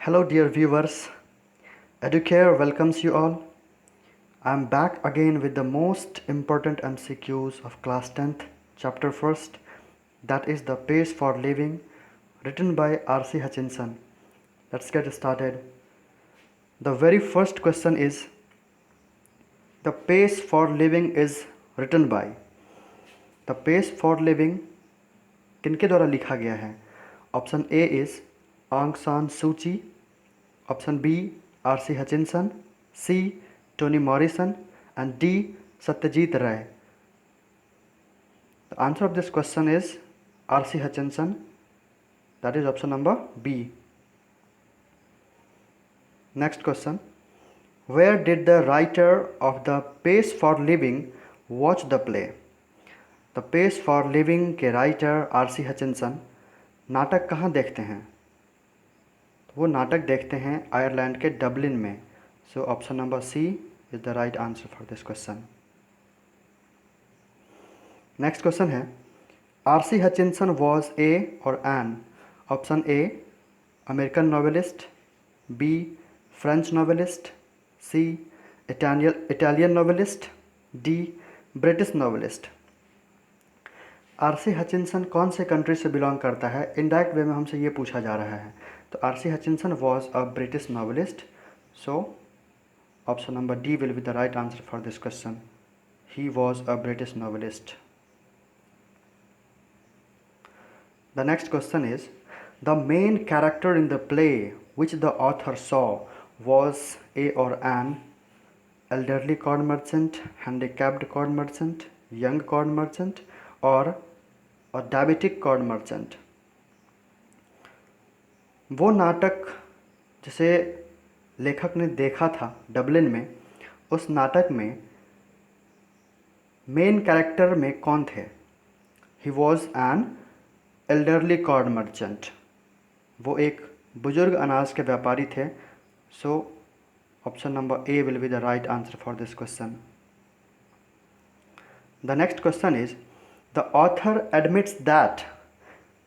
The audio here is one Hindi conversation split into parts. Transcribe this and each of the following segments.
Hello, dear viewers. Educare welcomes you all. I'm back again with the most important MCQs of class 10th, chapter 1st, that is the Pace for Living, written by R.C. Hutchinson. Let's get started. The very first question is the Pace for Living is written by. The Pace for Living किनके द्वारा लिखा गया है? Option A is Aung San Suu Kyi, option B R C. Hutchinson, C Toni Morrison and D Satyajit Ray. The answer of this question is R.C. Hutchinson, that is option number B. Next question, where did the writer of The Pace for Living watch the play? The Pace for Living के राइटर R.C. हचिनसन नाटक कहाँ देखते हैं? तो वो नाटक देखते हैं आयरलैंड के डबलिन में. So option number C is the right answer for this question. Next question है, R.C. Hutchinson was a or an? Option A American novelist, B French novelist, C Italian novelist, D British novelist. R.C. Hutchinson कौन से कंट्री से बिलोंग करता है? इनडायरेक्ट वे में हमसे ये पूछा जा रहा है. तो R.C. Hutchinson was a British novelist. So option number D will be the right answer for this question. He was a British novelist. The next question is, the main character in the play which the author saw was a or an elderly corn merchant, handicapped corn merchant, young corn merchant, or a diabetic corn merchant. वो नाटक जिसे लेखक ने देखा था डबलिन में, उस नाटक में मेन कैरेक्टर में कौन थे? He was an elderly corn merchant. वो एक बुजुर्ग अनाज के व्यापारी थे. सो option number A will be the right answer for this question. The next question is, the author admits that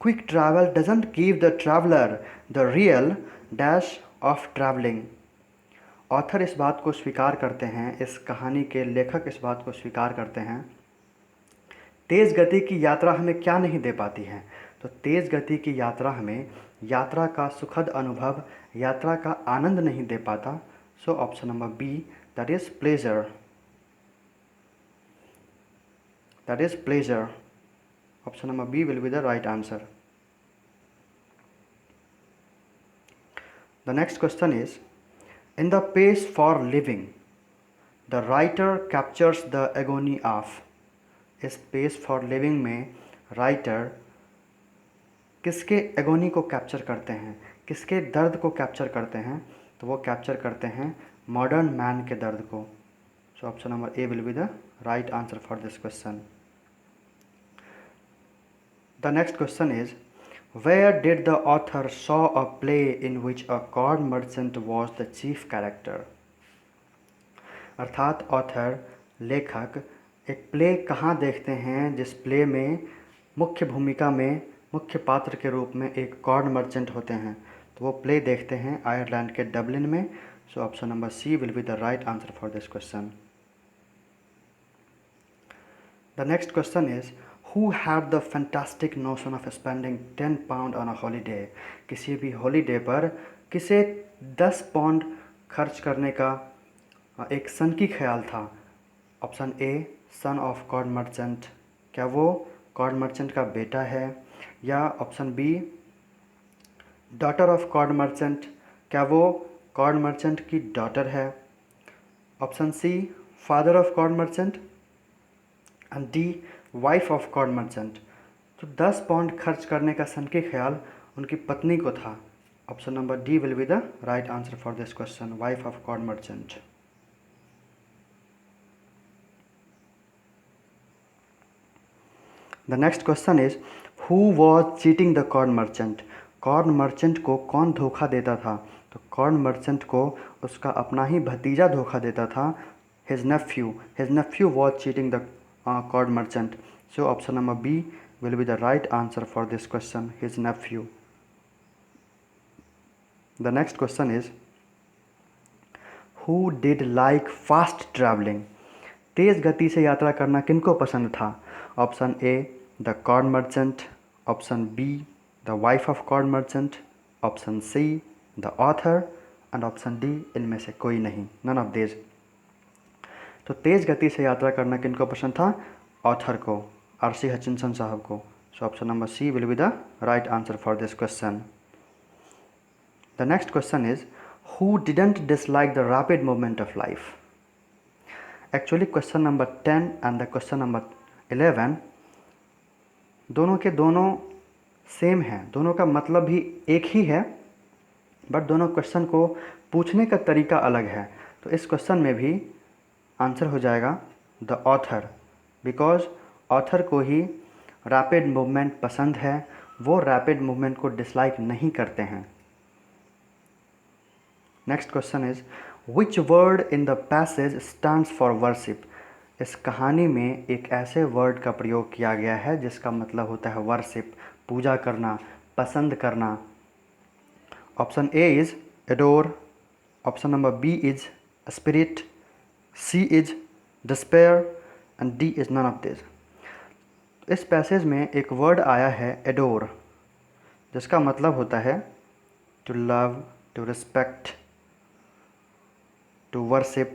quick travel doesn't give the traveller the real dash of travelling. Author इस बात को स्वीकार करते हैं, इस कहानी के लेखक इस बात को स्वीकार करते हैं, तेज़ गति की यात्रा हमें क्या नहीं दे पाती है? तो तेज़ गति की यात्रा हमें यात्रा का सुखद अनुभव, यात्रा का आनंद नहीं दे पाता. So option number B, that is pleasure. That is pleasure. Option number B will be the right answer. The next question is, in The Pace for Living, the writer captures the agony of. इस पेस फॉर लिविंग में राइटर किसके एगोनी को कैप्चर करते हैं, किसके दर्द को कैप्चर करते हैं? तो वो कैप्चर करते हैं मॉडर्न मैन के दर्द को. So option number A will be the right answer for this question. The next question is, where did the author saw a play in which a corn merchant was the chief character? अर्थात ऑथर लेखक एक प्ले कहाँ देखते हैं जिस प्ले में मुख्य भूमिका में मुख्य पात्र के रूप में एक कॉर्न मर्चेंट होते हैं? तो वो प्ले देखते हैं आयरलैंड के डबलिन में. So option number C will be the right answer for this question. The next question is, Who had the fantastic notion of spending 10 pound on a holiday? किसी भी हॉलीडे पर किसे 10 पाउंड खर्च करने का एक सनकी ख्याल था? Option A son of corn merchant, क्या वो कॉर्न मर्चेंट का बेटा है? या option B daughter of corn merchant, क्या वो कॉर्न मर्चेंट की डॉटर है? Option C father of corn merchant and D wife of corn merchant. तो 10 पाउंड खर्च करने का सनकी ख्याल उनकी पत्नी को था. Option number D will be the right answer for this question, wife of corn merchant. The next question is, who was cheating the corn merchant? Corn merchant को कौन धोखा देता था? तो कॉर्न मर्चेंट को उसका अपना ही भतीजा धोखा देता था. His Neiphiu was cheating the corn merchant. So option number B will be the right answer for this question, his nephew. The next question is who did like fast travelling? तेज़ गति से यात्रा करना किनको पसंद था? Option A the corn merchant, option be the wife of corn merchant, option see the author and option D इनमें से कोई नहीं, नन ऑफ दिस। तो तेज़ गति से यात्रा करना किनको पसंद था? ऑथर को, आरसी हचिंसन साहब को। So option number C will be the right answer for this question. The next question is who didn't dislike the rapid movement of life? Actually question number 10 and the question number 11 दोनों के दोनों सेम हैं, दोनों का मतलब भी एक ही है, बट दोनों क्वेश्चन को पूछने का तरीका अलग है। तो इस क्वेश्चन में भी आंसर हो जाएगा द ऑथर, बिकॉज ऑथर को ही रैपिड मूवमेंट पसंद है, वो रैपिड मूवमेंट को डिसलाइक नहीं करते हैं। Next question is which word in the passage stands for worship? इस कहानी में एक ऐसे वर्ड का प्रयोग किया गया है जिसका मतलब होता है वर्शिप, पूजा करना, पसंद करना। Option A is adore, option number B is spirit, C is despair and D is none of this. इस पैसेज में एक वर्ड आया है एडोर, जिसका मतलब होता है to love, to respect, to worship.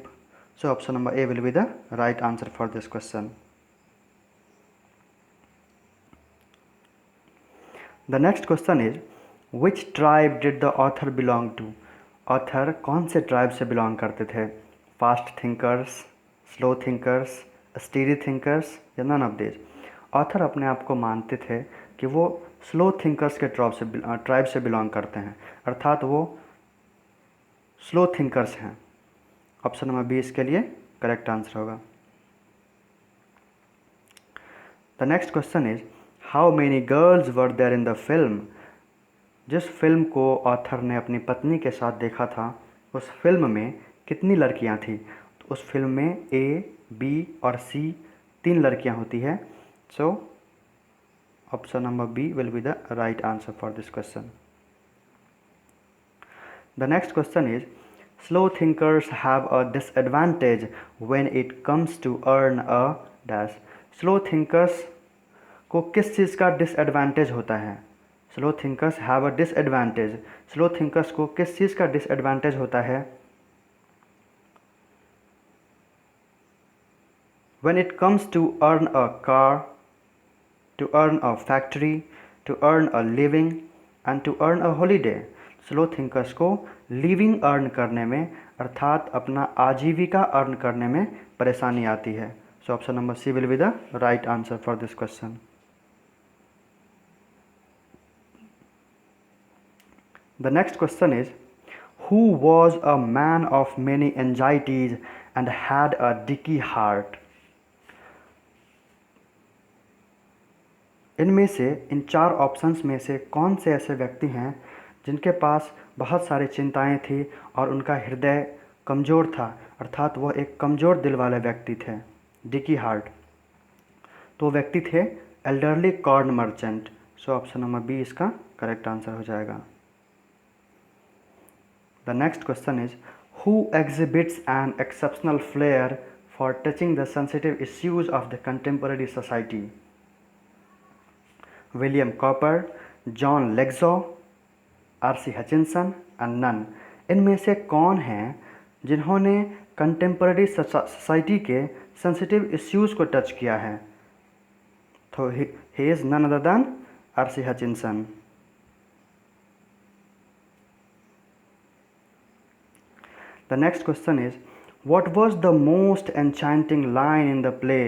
So option number A will be the right answer for this question. The next question is which tribe did the author belong to? Author कौन से ट्राइब से बिलोंग करते थे? Fast thinkers, slow thinkers, steady thinkers या नन ऑफ दिस? ऑथर अपने आप को मानते थे कि वो स्लो थिंकर्स के ट्राइब से बिलोंग करते हैं, अर्थात वो स्लो थिंकर्स हैं। ऑप्शन नंबर बी इसके लिए करेक्ट आंसर होगा। The next question is how many girls were there in the film? जिस फिल्म को ऑथर ने अपनी पत्नी के साथ देखा था, उस फिल्म में कितनी लड़कियां थी? तो उस फिल्म में ए, बी और सी 3 लड़कियां होती है। So option number B will be the right answer for this question. The next question is slow thinkers have a disadvantage when it comes to earn a dash. slow thinkers को किस चीज़ का डिसएडवांटेज होता है? Slow thinkers have a disadvantage, slow thinkers को किस चीज़ का डिसएडवांटेज होता है? when it comes to earn a car, to earn a factory, to earn a living and to earn a holiday. Slow thinkers को लिविंग अर्न करने में, अर्थात अपना आजीविका अर्न करने में परेशानी आती है। So option number C will be the right answer for this question. The next question is who was a man of many anxieties and had a dicky heart? इनमें से, इन 4 ऑप्शंस में से कौन से ऐसे व्यक्ति हैं जिनके पास बहुत सारी चिंताएं थी और उनका हृदय कमज़ोर था, अर्थात वह एक कमज़ोर दिल वाले व्यक्ति थे, डिकी हार्ट? तो व्यक्ति थे elderly corn merchant. So option number B इसका करेक्ट आंसर हो जाएगा। The next question is who exhibits an exceptional flair for touching the sensitive issues of the contemporary society? William Cowper, John Lexo, RC Hutchinson and none. इनमें से कौन हैं जिन्होंने कंटेम्पररी सोसाइटी के सेंसिटिव इश्यूज़ को टच किया है? तो he is none other than RC Hutchinson. The next question is what was the most enchanting line in the play?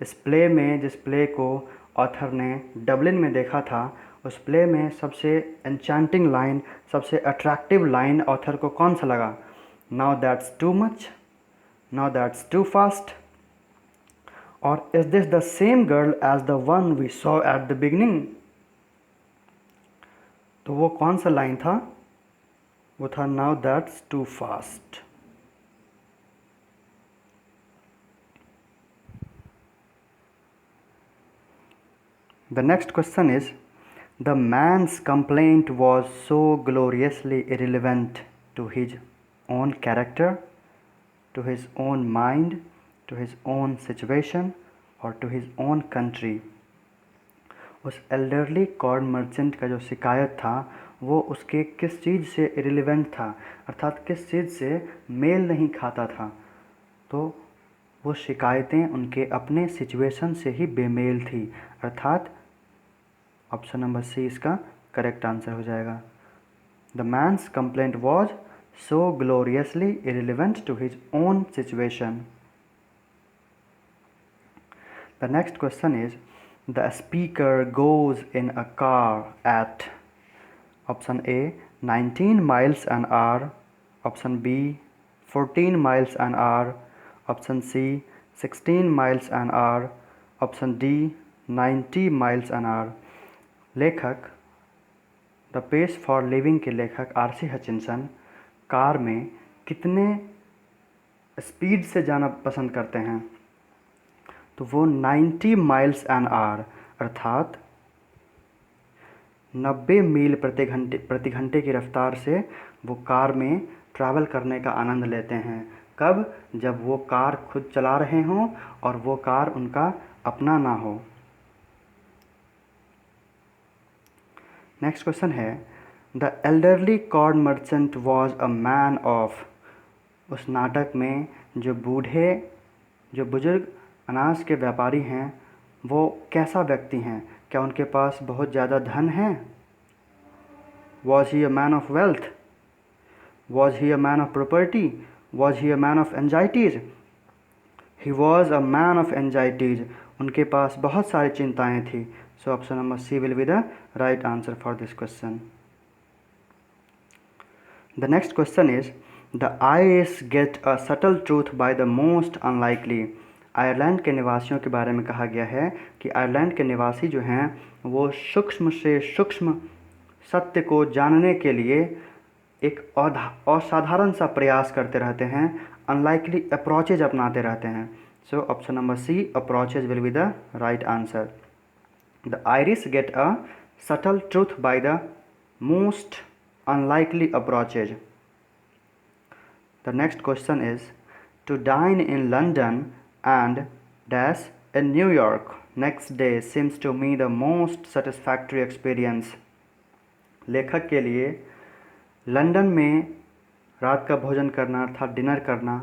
इस प्ले में, जिस प्ले को ऑथर ने डबलिन में देखा था, उस प्ले में सबसे एन्चांटिंग लाइन, सबसे अट्रैक्टिव लाइन ऑथर को कौन सा लगा? Now that's too much, now that's too fast, और is this the same girl as the one we saw at the beginning? तो वो कौन सा लाइन था? वो था now that's too fast. The next question is The man's complaint was so gloriously irrelevant to his own character, to his own mind, to his own situation, or to his own country. उस एल्डरली कॉर्न मर्चेंट का जो शिकायत था वो उसके किस चीज़ से इरिलेवेंट था, अर्थात किस चीज़ से मेल नहीं खाता था। तो वो शिकायतें उनके अपने सिचुएशन से ही बेमेल थी, अर्थात ऑप्शन नंबर सी इसका करेक्ट आंसर हो जाएगा। The man's complaint was so gloriously irrelevant to his own situation. The next question is the speaker goes in a car at option A 19 miles an hour, option B 14 miles an hour, option C 16 miles an hour, option D 90 miles an hour। लेखक द पेस फॉर लिविंग के लेखक आर.सी. हचिंसन कार में कितने स्पीड से जाना पसंद करते हैं? तो वो 90 miles an hour अर्थात 90 मील प्रति घंटे की रफ्तार से वो कार में ट्रैवल करने का आनंद लेते हैं। कब? जब वो कार खुद चला रहे हों और वो कार उनका अपना ना हो। नेक्स्ट क्वेश्चन है the elderly corn merchant was a man of. उस नाटक में जो बुजुर्ग अनाज के व्यापारी हैं वो कैसा व्यक्ति हैं? क्या उनके पास बहुत ज़्यादा धन है? Was he a man of wealth? Was he a man of property? Was he a man of anxieties? He was a man of anxieties. उनके पास बहुत सारी चिंताएं थी। So option number C will be the right answer for this question. The next question is the Irish get a subtle truth by the most unlikely. Ireland के निवासियों के बारे में कहा गया है कि आयरलैंड के निवासी जो हैं वो सूक्ष्म से सूक्ष्म सत्य को जानने के लिए एक असाधारण सा प्रयास करते रहते हैं, अनलाइकली अप्रोचेज अपनाते रहते हैं। So option number C approaches will be the right answer. The Irish get a subtle truth by the most unlikely approaches. The next question is to dine in London and dash in New York next day seems to me the most satisfactory experience। लेखक के लिए लंदन में रात का भोजन करना अर्थात डिनर करना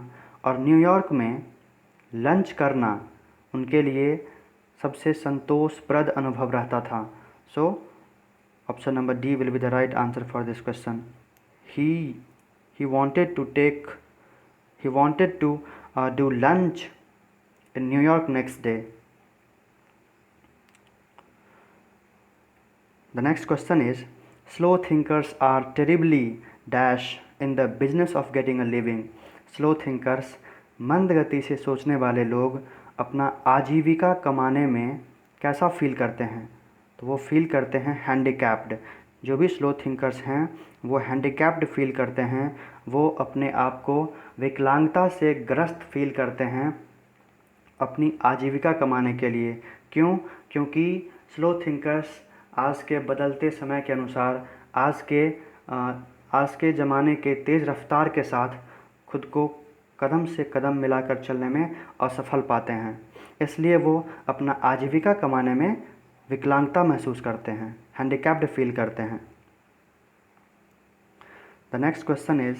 और न्यूयॉर्क में लंच करना उनके लिए सबसे संतोषप्रद अनुभव रहता था। सो option number D will be the right answer for this question. he wanted to do lunch in New York next day। The next question is slow thinkers are terribly dash in the business of getting a living। slow thinkers मंद गति से सोचने वाले लोग अपना आजीविका कमाने में कैसा फील करते हैं? तो वो फील करते हैं हैंडीकैप्ड। जो भी स्लो थिंकर्स हैं वो हैंडीकैप्ड फील करते हैं, वो अपने आप को विकलांगता से ग्रस्त फील करते हैं अपनी आजीविका कमाने के लिए। क्यों? क्योंकि स्लो थिंकर्स आज के बदलते समय के अनुसार आज के ज़माने के तेज़ रफ्तार के साथ खुद को कदम से कदम मिलाकर चलने में असफल पाते हैं, इसलिए वो अपना आजीविका कमाने में विकलांगता महसूस करते हैं, हैंडीकैप्ड फील करते हैं। The next question is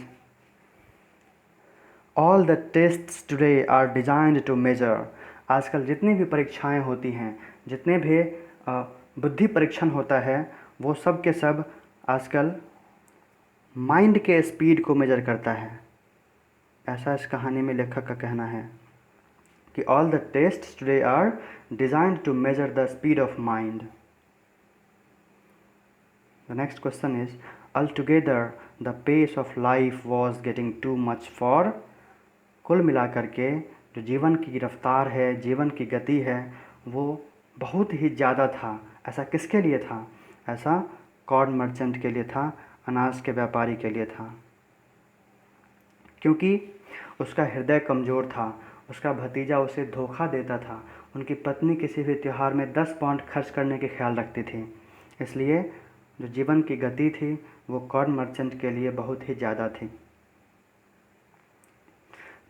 all the tests today are designed to measure. आजकल जितनी भी परीक्षाएं होती हैं, जितने भी बुद्धि परीक्षण होता है, वो सब के सब आजकल माइंड के स्पीड को मेजर करता है। ऐसा इस कहानी में लेखक का कहना है कि all the tests today are designed to measure the speed of mind. The next question is altogether the pace of life was getting too much for। कुल मिलाकर के जो जीवन की रफ्तार है, जीवन की गति है, वो बहुत ही ज़्यादा था। ऐसा किसके लिए था? ऐसा कॉर्न मर्चेंट के लिए था, अनाज के व्यापारी के लिए था, क्योंकि उसका हृदय कमज़ोर था। उसका भतीजा उसे धोखा देता था। उनकी पत्नी किसी भी त्यौहार में 10 पाउंड खर्च करने के ख्याल रखती थी, इसलिए जो जीवन की गति थी वो कॉर्न मर्चेंट के लिए बहुत ही ज़्यादा थी।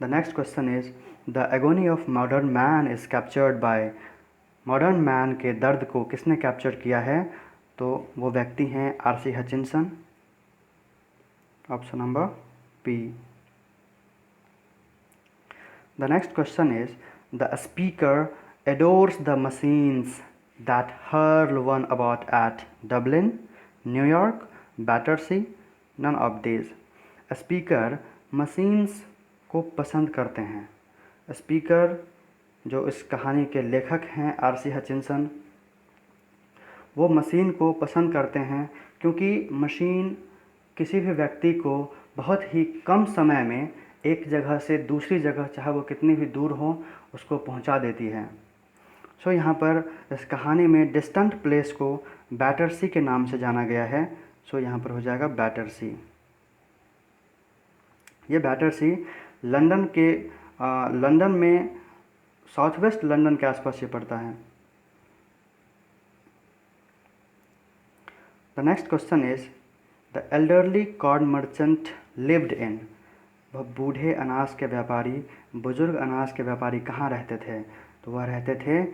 The next question is the agony of modern man is captured by. Modern man के दर्द को किसने कैप्चर किया है? तो वो व्यक्ति हैं R C. Hutchinson. Option number B. The next question is the speaker adores the machines that hurl one about at Dublin, New York, Battersea, none of these। Speaker machines को पसंद करते हैं। स्पीकर जो इस कहानी के लेखक हैं आर.सी. हचिंसन, वो मशीन को पसंद करते हैं क्योंकि मशीन किसी भी व्यक्ति को बहुत ही कम समय में एक जगह से दूसरी जगह, चाहे वो कितनी भी दूर हो, उसको पहुंचा देती है। सो यहाँ पर इस कहानी में डिस्टेंट प्लेस को बैटरसी के नाम से जाना गया है। सो यहाँ पर हो जाएगा बैटरसी। ये बैटरसी लंदन में साउथ वेस्ट लंदन के आसपास ये पड़ता है। The next question is the elderly corn merchant lived in. वह बूढ़े अनाज के व्यापारी, बुजुर्ग अनाज के व्यापारी कहाँ रहते थे? तो वह रहते थे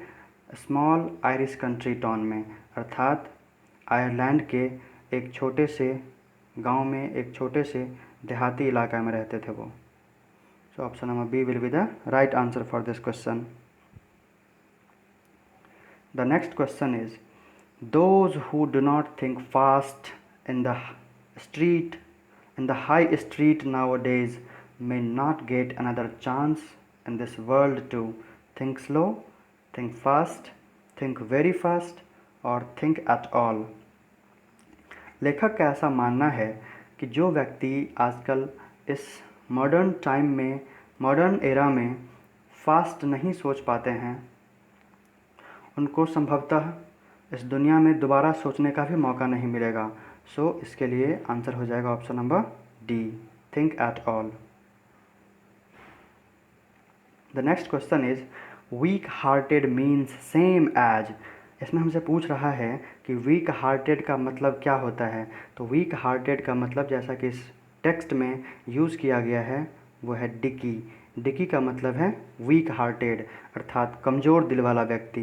स्मॉल आयरिश कंट्री टाउन में, अर्थात आयरलैंड के एक छोटे से गांव में, एक छोटे से देहाती इलाका में रहते थे वो। So option number B will be the right answer for this question. The next question is those who do not think fast in the high street nowadays may not get another chance in this world to think slow, think fast, think very fast or think at all। लेखक का ऐसा मानना है कि जो व्यक्ति आजकल इस मॉडर्न टाइम में, मॉडर्न एरा में फास्ट नहीं सोच पाते हैं, उनको संभवतः इस दुनिया में दोबारा सोचने का भी मौका नहीं मिलेगा। सो इसके लिए आंसर हो जाएगा option number D, think at all. The next question is weak hearted means same as. इसमें हमसे पूछ रहा है कि वीक हार्टेड का मतलब क्या होता है। तो वीक हार्टेड का मतलब, जैसा कि इस टेक्स्ट में यूज़ किया गया है, वो है डिकी। डिकी का मतलब है वीक हार्टेड, अर्थात कमज़ोर दिल वाला व्यक्ति।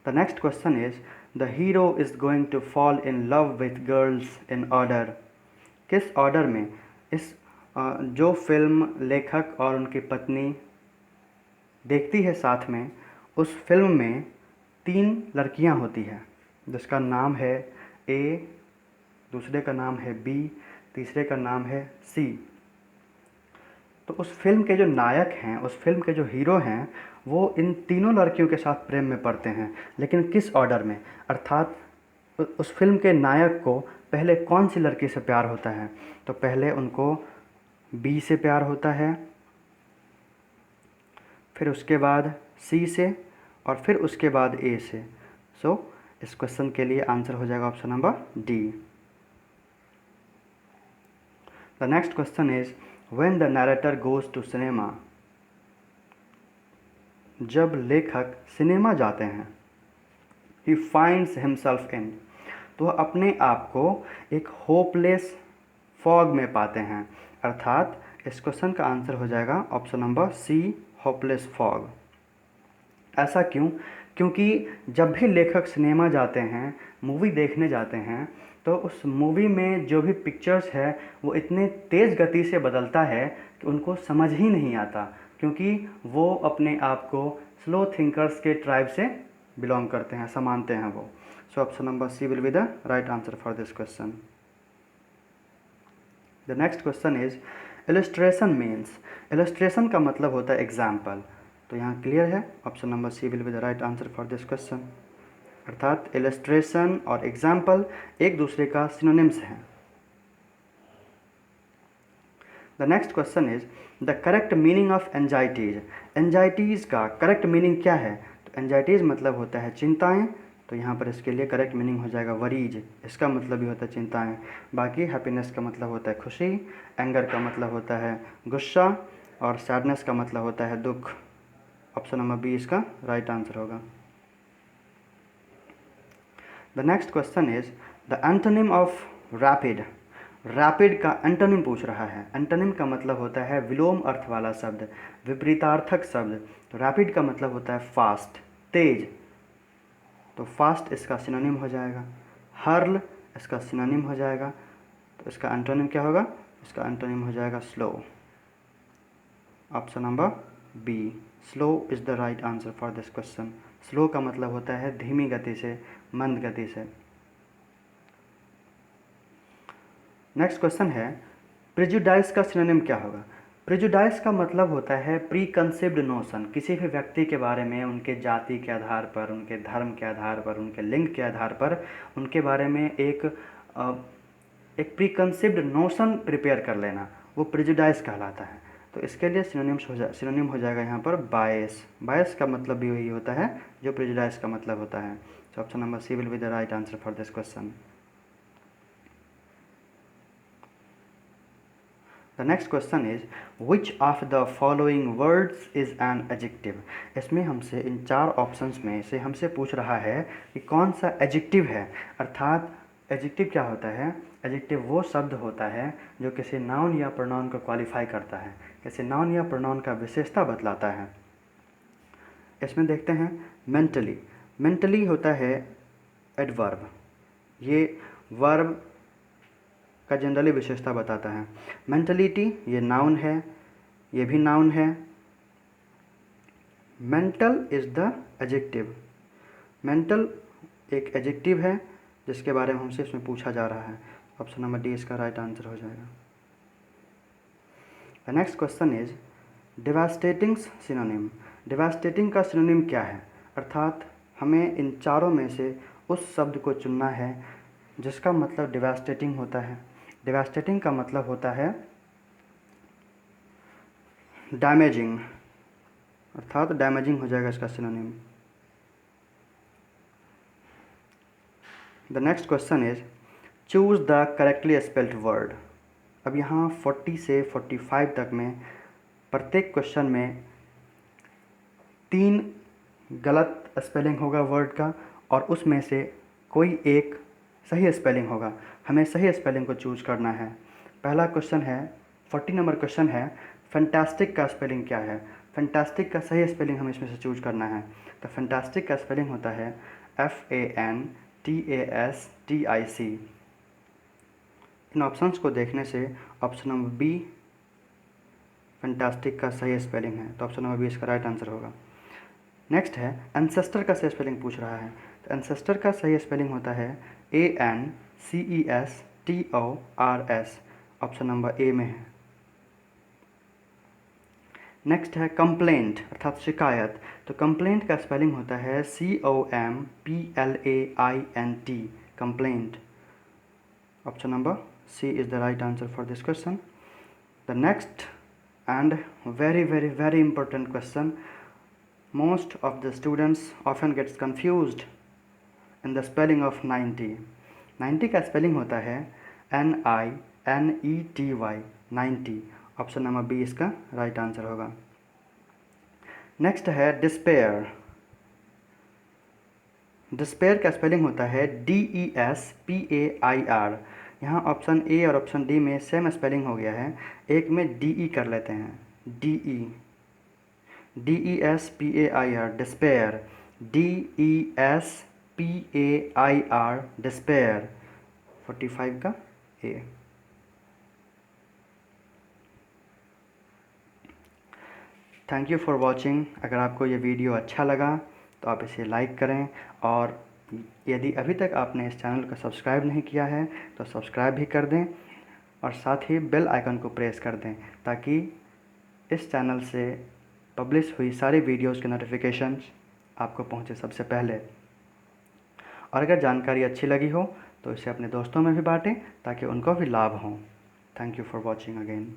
The next question is the hero is going to fall in love with girls in order. किस ऑर्डर में? इस जो फिल्म लेखक और उनकी पत्नी देखती है साथ में, उस फिल्म में 3 लड़कियां होती हैं जिसका नाम है ए, दूसरे का नाम है बी, तीसरे का नाम है सी। तो उस फिल्म के जो नायक हैं, उस फिल्म के जो हीरो हैं, वो इन तीनों लड़कियों के साथ प्रेम में पड़ते हैं, लेकिन किस ऑर्डर में? अर्थात उस फिल्म के नायक को पहले कौन सी लड़की से प्यार होता है? तो पहले उनको बी से प्यार होता है, फिर उसके बाद सी से, और फिर उसके बाद ए से। सो इस क्वेश्चन के लिए आंसर हो जाएगा option number D. The next question is when the narrator goes to cinema. जब लेखक सिनेमा जाते हैं, ही फाइंड्स हिमसेल्फ इन, तो वह अपने आप को एक होपलेस फॉग में पाते हैं, अर्थात इस क्वेश्चन का आंसर हो जाएगा option number C, hopeless fog. ऐसा क्यों? क्योंकि जब भी लेखक सिनेमा जाते हैं, मूवी देखने जाते हैं, तो उस मूवी में जो भी पिक्चर्स है वो इतने तेज़ गति से बदलता है कि उनको समझ ही नहीं आता, क्योंकि वो अपने आप को स्लो थिंकर्स के ट्राइब से बिलोंग करते हैं, ऐसा मानते हैं वो। So option number C will be the right answer for this question. The next question is illustration means. Illustration का मतलब होता है एग्जाम्पल। तो यहाँ क्लियर है, option number C will be the right answer for this question. अर्थात इलस्ट्रेशन और एग्जाम्पल एक दूसरे का सिनोनिम्स हैं। The next question is the correct meaning of anxieties. Anxieties का करेक्ट मीनिंग क्या है? तो एंजाइटीज़ मतलब होता है चिंताएं, तो यहाँ पर इसके लिए करेक्ट मीनिंग हो जाएगा वरीज। इसका मतलब भी होता है चिंताएं। बाकी हैप्पीनेस का मतलब होता है खुशी, एंगर का मतलब होता है गुस्सा, और सैडनेस का मतलब होता है दुख। ऑप्शन नंबर बी इसका राइट आंसर होगा। The next question is the antonym of rapid. Rapid का एंटोनिम पूछ रहा है। एंटोनिम का मतलब होता है विलोम अर्थ वाला शब्द, विपरीतार्थक शब्द। तो रैपिड का मतलब होता है फास्ट, तेज। तो फास्ट इसका सिनोनिम हो जाएगा। हर्ल इसका सिनोनिम हो जाएगा। तो इसका एंटोनिम क्या होगा? इसका एंटोनिम हो जाएगा slow. Option number B, slow is the right answer for this question. Slow का मतलब होता है धीमी गति से, मंद गति से। नेक्स्ट क्वेश्चन है प्रेजुडाइस का सिनोनिम क्या होगा? प्रेजुडाइस का मतलब होता है प्री कंसेप्ट नोशन। किसी भी व्यक्ति के बारे में उनके जाति के आधार पर, उनके धर्म के आधार पर, उनके लिंग के आधार पर उनके बारे में एक प्री कंसेप्ट नोशन प्रिपेयर कर लेना, वो प्रेजुडाइस कहलाता है। तो इसके लिए सिनोनिम हो जाएगा यहाँ पर बायस। बायस का मतलब भी वही होता है जो प्रेजुडाइस का मतलब होता है। तो option number C will be the right answer for this question. The next question is which of the following words is an adjective? इसमें हमसे इन चार ऑप्शंस में से हमसे पूछ रहा है कि कौन सा एडजेक्टिव है। अर्थात एडजेक्टिव क्या होता है? एडजेक्टिव वो शब्द होता है जो किसी नाउन या प्रोनाउन को क्वालिफाई करता है, किसी नाउन या प्रोनाउन का विशेषता बतलाता है। इसमें देखते हैं मेंटली। मेंटली होता है एडवर्ब, ये वर्ब का जनरली विशेषता बताता है। मेंटलिटी ये नाउन है, ये भी नाउन है। Mental is the adjective. Mental एक एडजेक्टिव है जिसके बारे में हमसे इसमें पूछा जा रहा है। ऑप्शन नंबर डी इसका राइट आंसर हो जाएगा। The next question is devastating synonym. Devastating का सिनोनिम क्या है? अर्थात हमें इन चारों में से उस शब्द को चुनना है जिसका मतलब डिवास्टेटिंग होता है। डिवास्टेटिंग का मतलब होता है डैमेजिंग, अर्थात डैमेजिंग हो जाएगा इसका synonym. The next question is choose the correctly spelled word. अब यहाँ 40 से 45 तक में प्रत्येक क्वेश्चन में 3 गलत स्पेलिंग होगा वर्ड का और उसमें से कोई एक सही स्पेलिंग होगा। हमें सही स्पेलिंग को चूज करना है। पहला क्वेश्चन है, 40 नंबर क्वेश्चन है, फैंटास्टिक का स्पेलिंग क्या है? फैंटास्टिक का सही स्पेलिंग हमें इसमें से चूज करना है। तो फैंटास्टिक का स्पेलिंग होता है FANTASTIC। इन ऑप्शंस को देखने से ऑप्शन नंबर बी फैंटास्टिक का सही स्पेलिंग है। तो ऑप्शन नंबर बी इसका राइट आंसर होगा। नेक्स्ट है एंसेस्टर का सही स्पेलिंग पूछ रहा है। तो एंसेस्टर का सही स्पेलिंग होता है ANCESTORS। ऑप्शन नंबर ए में है। नेक्स्ट है कंप्लेंट अर्थात शिकायत। तो कंप्लेंट का स्पेलिंग होता है COMPLAINT, complaint. Option number C is the right answer for this question. The next and very important question, most of the students often gets confused in the spelling of 90। 90 का स्पेलिंग होता है NINETY, 90। ऑप्शन नंबर बी इसका राइट आंसर होगा। नेक्स्ट है डिस्पेयर। डिस्पेयर का स्पेलिंग होता है DESPAIR। यहाँ ऑप्शन ए और ऑप्शन डी में सेम स्पेलिंग हो गया है, एक में DE कर लेते हैं, DESPAIR डिस्पेयर, DESPAIR डिस्पेयर। 45 का A. Thank you for watching. अगर आपको ये वीडियो अच्छा लगा तो आप इसे लाइक करें और यदि अभी तक आपने इस चैनल को सब्सक्राइब नहीं किया है तो सब्सक्राइब भी कर दें और साथ ही बेल आइकन को प्रेस कर दें ताकि इस चैनल से पब्लिश हुई सारी वीडियोज़ के नोटिफिकेशंस आपको पहुंचे सबसे पहले। और अगर जानकारी अच्छी लगी हो तो इसे अपने दोस्तों में भी बांटें ताकि उनको भी लाभ हो। Thank you for watching again.